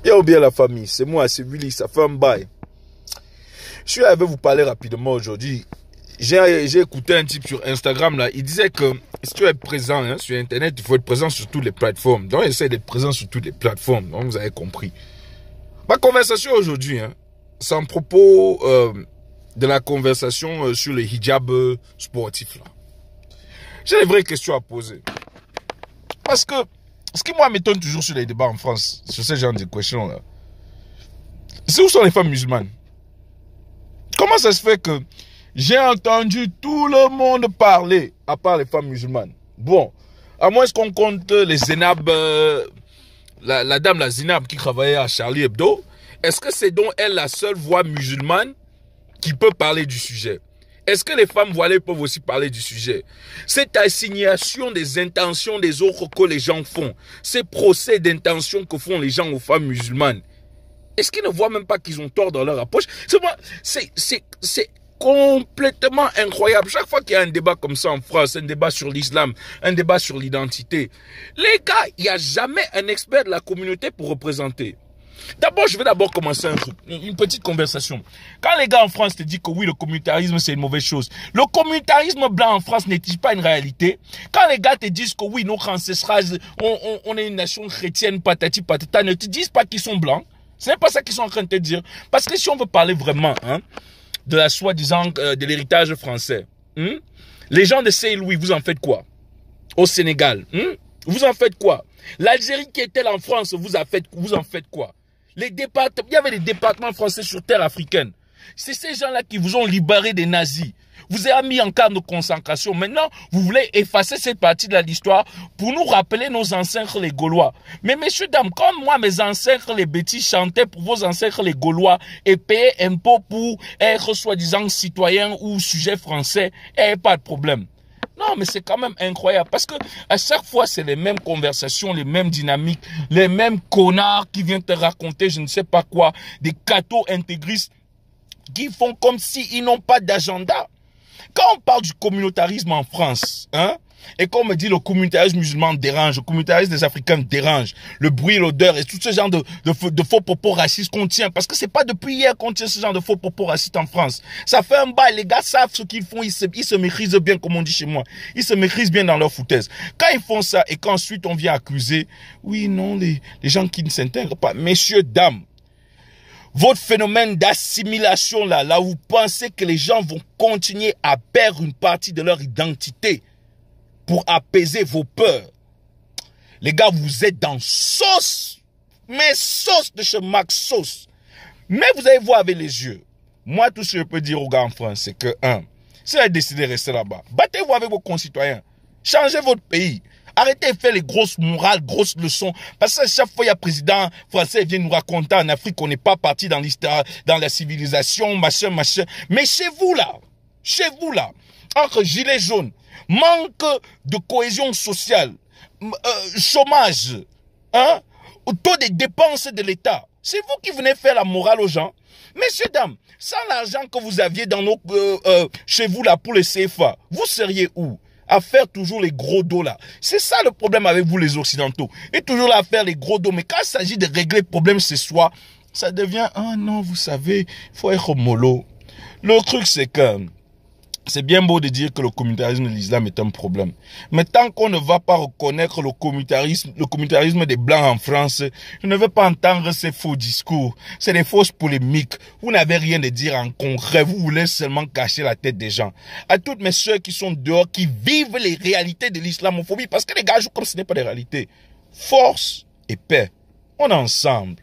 Bien ou bien la famille, c'est moi, c'est Willy, ça fait un bail. Je suis là, je vais vous parler rapidement aujourd'hui. J'ai écouté un type sur Instagram là, il disait que si tu es présent sur Internet, il faut être présent sur toutes les plateformes. Donc j'essaie d'être présent sur toutes les plateformes, donc vous avez compris. Ma conversation aujourd'hui, c'est en propos de la conversation sur le hijab sportif là. J'ai des vraies questions à poser. Parce que ce qui moi m'étonne toujours sur les débats en France, sur ce genre de questions là, c'est où sont les femmes musulmanes? Comment ça se fait que j'ai entendu tout le monde parler, à part les femmes musulmanes? Bon, à moins qu'on compte les Zénab, la dame la Zénab qui travaillait à Charlie Hebdo, est-ce que c'est donc elle la seule voix musulmane qui peut parler du sujet? Est-ce que les femmes voilées peuvent aussi parler du sujet? Cette assignation des intentions des autres que les gens font, ces procès d'intention que font les gens aux femmes musulmanes, est-ce qu'ils ne voient même pas qu'ils ont tort dans leur approche? C'est complètement incroyable. Chaque fois qu'il y a un débat comme ça en France, un débat sur l'islam, un débat sur l'identité, les gars, il n'y a jamais un expert de la communauté pour représenter. D'abord, je vais commencer une petite conversation. Quand les gars en France te disent que oui, le communautarisme, c'est une mauvaise chose. Le communautarisme blanc en France n'est-il pas une réalité? Quand les gars te disent que oui, notre ancestrage, on est une nation chrétienne, patati patata, ne te disent pas qu'ils sont blancs. Ce n'est pas ça qu'ils sont en train de te dire. Parce que si on veut parler vraiment de la soi-disant, de l'héritage français, les gens de Saint-Louis, vous en faites quoi? Au Sénégal, vous en faites quoi? L'Algérie qui est-elle en France, vous en faites quoi? Il y avait des départements français sur terre africaine. C'est ces gens-là qui vous ont libéré des nazis. Vous avez mis en camp de concentration. Maintenant, vous voulez effacer cette partie de l'histoire pour nous rappeler nos ancêtres les Gaulois. Mais messieurs, dames, comme moi, mes ancêtres les bêtises chantaient pour vos ancêtres les Gaulois et payaient impôts pour être soi-disant citoyens ou sujets français, il n'y avait pas de problème. Non, mais c'est quand même incroyable parce que à chaque fois, c'est les mêmes conversations, les mêmes dynamiques, les mêmes connards qui viennent te raconter je ne sais pas quoi, des cathos intégristes qui font comme s'ils n'ont pas d'agenda. Quand on parle du communautarisme en France, et qu'on me dit le communautarisme musulman dérange, le communautarisme des Africains dérange, le bruit, l'odeur et tout ce genre de faux propos racistes qu'on tient, parce que c'est pas depuis hier qu'on tient ce genre de faux propos racistes en France. Ça fait un bail, les gars savent ce qu'ils font, ils se maîtrisent bien, comme on dit chez moi. Ils se maîtrisent bien dans leur foutaise. Quand ils font ça et qu'ensuite on vient accuser, oui, non, les gens qui ne s'intègrent pas, messieurs, dames, votre phénomène d'assimilation là où vous pensez que les gens vont continuer à perdre une partie de leur identité pour apaiser vos peurs. Les gars, vous êtes dans sauce. Mais sauce de chez Max Sauce. Mais vous allez voir avec les yeux. Moi, tout ce que je peux dire aux gars en France, c'est que, si vous avez décidé de rester là-bas, battez-vous avec vos concitoyens. Changez votre pays. Arrêtez de faire les grosses morales, grosses leçons. Parce que chaque fois, il y a un président français qui vient nous raconter en Afrique qu'on n'est pas parti dans l'histoire, dans la civilisation, machin. Mais chez vous là, entre gilets jaunes, manque de cohésion sociale, chômage, taux de dépenses de l'État. C'est vous qui venez faire la morale aux gens. Messieurs, dames, sans l'argent que vous aviez dans chez vous là pour le CFA, vous seriez où? À faire toujours les gros dos là. C'est ça le problème avec vous les Occidentaux. Et toujours là à faire les gros dos. Mais quand il s'agit de régler le problème ce soir, ça devient, non, vous savez, il faut être mollo. Le truc c'est que, c'est bien beau de dire que le communautarisme de l'islam est un problème. Mais tant qu'on ne va pas reconnaître le communautarisme des Blancs en France, je ne veux pas entendre ces faux discours. C'est des fausses polémiques. Vous n'avez rien à dire en concret. Vous voulez seulement cacher la tête des gens. À toutes mes soeurs qui sont dehors, qui vivent les réalités de l'islamophobie, parce que les gars jouent comme ce n'est pas des réalités. Force et paix. On est ensemble.